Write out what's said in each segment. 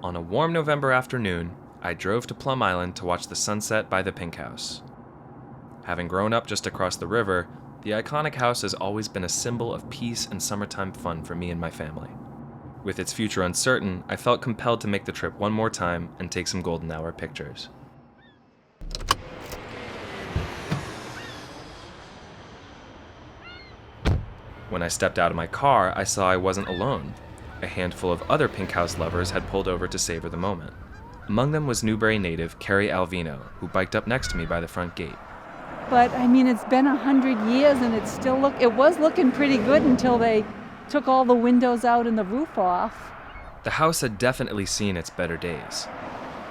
On a warm November afternoon, I drove to Plum Island to watch the sunset by the Pink House. Having grown up just across the river, the iconic house has always been a symbol of peace and summertime fun for me and my family. With its future uncertain, I felt compelled to make the trip one more time and take some golden hour pictures. When I stepped out of my car, I saw I wasn't alone. A handful of other Pink House lovers had pulled over to savor the moment. Among them was Newbury native Carrie Alvino, who biked up next to me by the front gate. But I mean, it's been 100 years and it was looking pretty good until they took all the windows out and the roof off. The house had definitely seen its better days.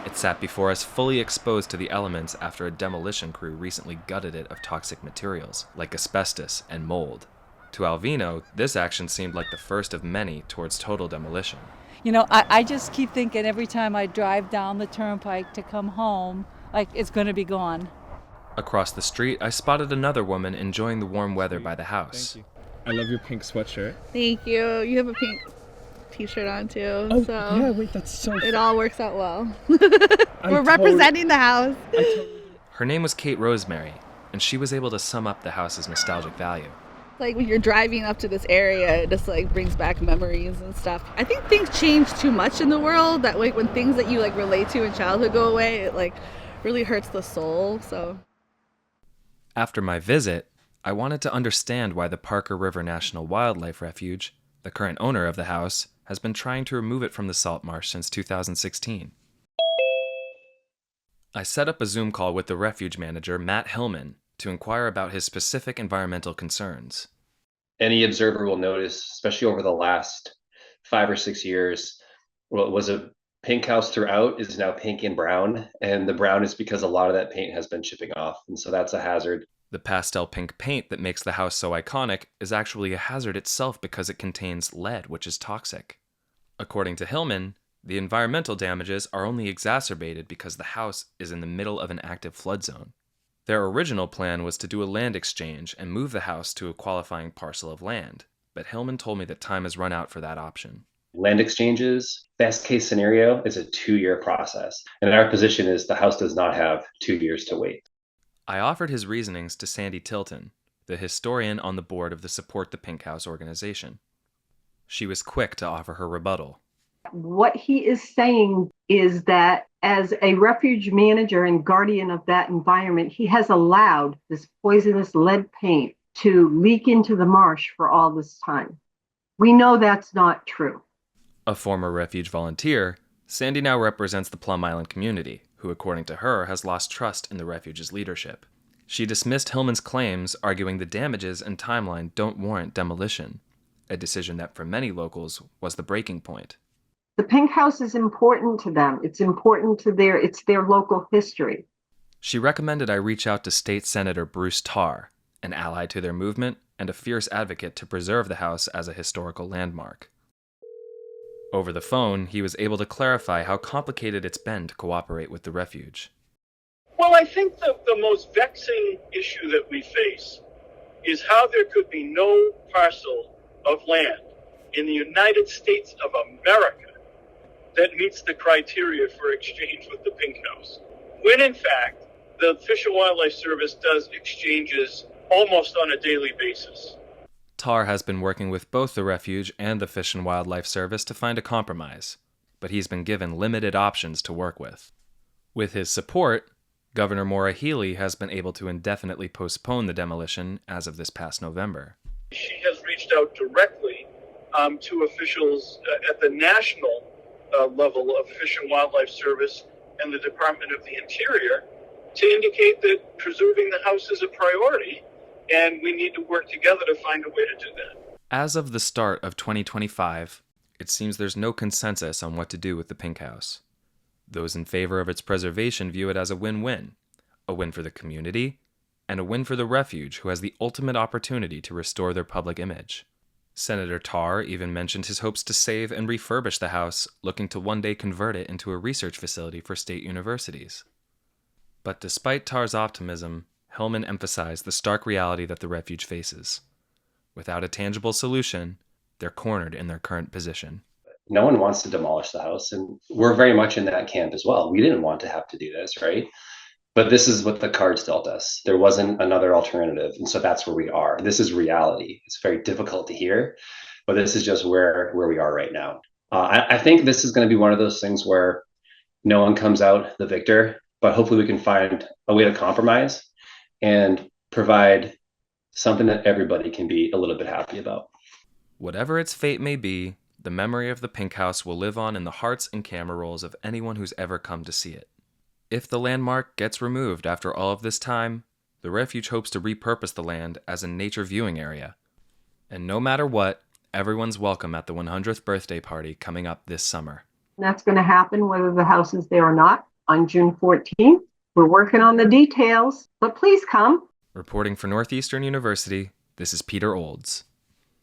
It sat before us fully exposed to the elements after a demolition crew recently gutted it of toxic materials like asbestos and mold. To Alvino, this action seemed like the first of many towards total demolition. You know, I just keep thinking every time I drive down the turnpike to come home, like it's going to be gone. Across the street, I spotted another woman enjoying the warm weather by the house. Thank you. I love your pink sweatshirt. Thank you. You have a pink t-shirt on too. Oh, so yeah, wait, that's so it all works out well. We're representing the house. Her name was Kate Rosemary, and she was able to sum up the house's nostalgic value. Like when you're driving up to this area, it just like brings back memories and stuff. I think things change too much in the world that like when things that you like relate to in childhood go away, it like really hurts the soul. So after my visit, I wanted to understand why the Parker River National Wildlife Refuge, the current owner of the house, has been trying to remove it from the salt marsh since 2016. I set up a Zoom call with the refuge manager, Matt Hillman, to inquire about his specific environmental concerns. Any observer will notice, especially over the last 5 or 6 years, what was a pink house throughout is now pink and brown, and the brown is because a lot of that paint has been chipping off, and so that's a hazard. The pastel pink paint that makes the house so iconic is actually a hazard itself because it contains lead, which is toxic. According to Hillman, the environmental damages are only exacerbated because the house is in the middle of an active flood zone. Their original plan was to do a land exchange and move the house to a qualifying parcel of land, but Hillman told me that time has run out for that option. Land exchanges, best case scenario is a 2-year process, and our position is the house does not have 2 years to wait. I offered his reasonings to Sandy Tilton, the historian on the board of the Support the Pink House organization. She was quick to offer her rebuttal. What he is saying is that as a refuge manager and guardian of that environment, he has allowed this poisonous lead paint to leak into the marsh for all this time. We know that's not true. A former refuge volunteer, Sandy now represents the Plum Island community, who, according to her, has lost trust in the refuge's leadership. She dismissed Hillman's claims, arguing the damages and timeline don't warrant demolition, a decision that for many locals was the breaking point. The pink house is important to them. It's important to it's their local history. She recommended I reach out to State Senator Bruce Tarr, an ally to their movement and a fierce advocate to preserve the house as a historical landmark. Over the phone, he was able to clarify how complicated it's been to cooperate with the refuge. Well, I think the most vexing issue that we face is how there could be no parcel of land in the United States of America that meets the criteria for exchange with the Pink House, when in fact the Fish and Wildlife Service does exchanges almost on a daily basis. Tarr has been working with both the refuge and the Fish and Wildlife Service to find a compromise, but he's been given limited options to work with. With his support, Governor Maura Healey has been able to indefinitely postpone the demolition as of this past November. She has reached out directly to officials at the national level of Fish and Wildlife Service and the Department of the Interior to indicate that preserving the house is a priority, and we need to work together to find a way to do that. As of the start of 2025, it seems there's no consensus on what to do with the Pink House. Those in favor of its preservation view it as a win-win for the community, and a win for the refuge, who has the ultimate opportunity to restore their public image. Senator Tarr even mentioned his hopes to save and refurbish the house, looking to one day convert it into a research facility for state universities. But despite Tarr's optimism, Hillman emphasized the stark reality that the refuge faces. Without a tangible solution, they're cornered in their current position. No one wants to demolish the house. And we're very much in that camp as well. We didn't want to have to do this, right? But this is what the cards dealt us. There wasn't another alternative. And so that's where we are. This is reality. It's very difficult to hear, but this is just where we are right now. I think this is going to be one of those things where no one comes out the victor, but hopefully we can find a way to compromise and provide something that everybody can be a little bit happy about. Whatever its fate may be, the memory of the Pink House will live on in the hearts and camera rolls of anyone who's ever come to see it. If the landmark gets removed after all of this time, the refuge hopes to repurpose the land as a nature viewing area. And no matter what, everyone's welcome at the 100th birthday party coming up this summer. That's going to happen whether the house is there or not on June 14th. We're working on the details, but please come. Reporting for Northeastern University, this is Peter Olds.